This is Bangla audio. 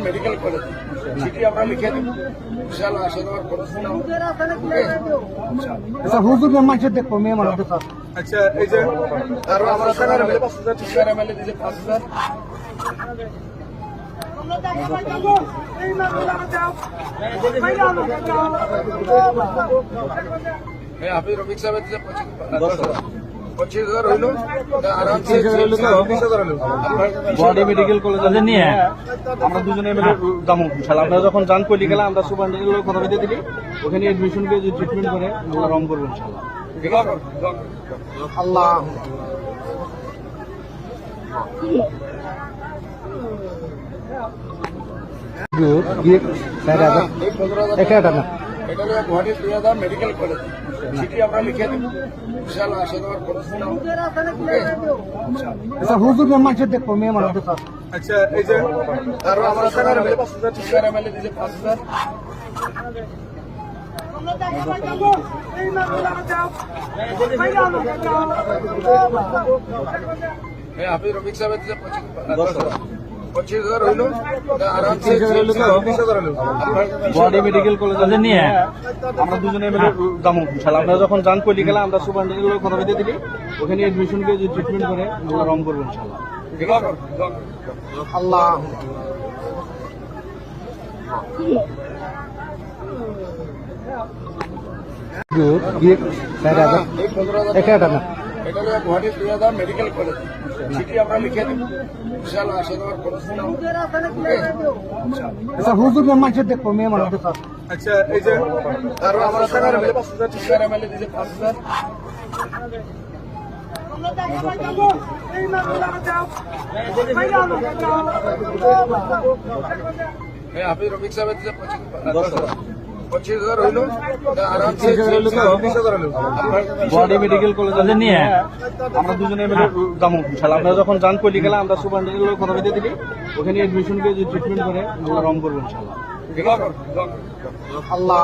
মেডিকেল কলেজ সিটি আমরা লিখে দেব ইনশাআল্লাহ আসে দেওয়ার পড়াশোনা আচ্ছা হুজুর মানুষের দেখো মেয়ে মানুষ আচ্ছা এই যে আরো আমরা সরকার এমএলএ 5000 টিকার এমএলএ দিয়েছে 5000 আপনি রফিক সাহেব 25,000 হইলো আরামসে বডি মেডিকেল কলেজে নিয়ে আমরা দুজনে মিলে যাবো ইনশাআল্লাহ। আমরা যখন জান কইলি গেলাম আমরা সুপারিনটেন্ডেন্টের কথা বলে দিলি ওখানে এডমিশন করে যে ট্রিটমেন্ট করে আমরা রং করবো ইনশাআল্লাহ। ঠিক আছে আল্লাহ এটা হলো গুয়াহাটি 2000 মেডিকেল কলেজ সিটি আমরা লিখে দেব ইনশাআল্লাহ আসে দেওয়ার পড়াশোনা আচ্ছা হুজুর মানুষের দেখো মেয়ে মানুষ আচ্ছা এই যে আরো আমরা সরকার এমএলএ 5000 টিকার এমএলএ দিয়েছে 5000 আপনি রফিক সাহেব 25,000 হইলো আরামসে বডি মেডিকেল কলেজে নিয়ে আমরা দুজনে মিলে যাবো ইনশাআল্লাহ। আমরা যখন জান কইলি গেলাম আমরা সুপারিনটেন্ডেন্টের কথা বলে দিলি ওখানে এডমিশন করে যে ট্রিটমেন্ট করে আমরা রং করবো ইনশাআল্লাহ। ঠিক আছে আল্লাহ এটা হলো গুয়াহাটি 2000 মেডিকেল কলেজ সিটি আমরা লিখে দেব ইনশাআল্লাহ আসে দেওয়ার পড়াশোনা আচ্ছা হুজুর মানুষের দেখো মেয়ে মানুষ আচ্ছা এই যে আরো আমরা সরকার এমএলএ 5000 টিকার এমএলএ দিয়েছে 5000 আপনি রফিক সাহেব 25,000 হইলো আরামসে বডি মেডিকেল কলেজে নিয়ে আমরা দুজনে মিলে যাবো ইনশাআল্লাহ। আমরা যখন জান কইলি গেলাম আমরা সুপারিনটেন্ডেন্টের কথা বলে দিলি ওখানে এডমিশন করে যে ট্রিটমেন্ট করে আমরা রং করবো ইনশাআল্লাহ। ঠিক আছে আল্লাহ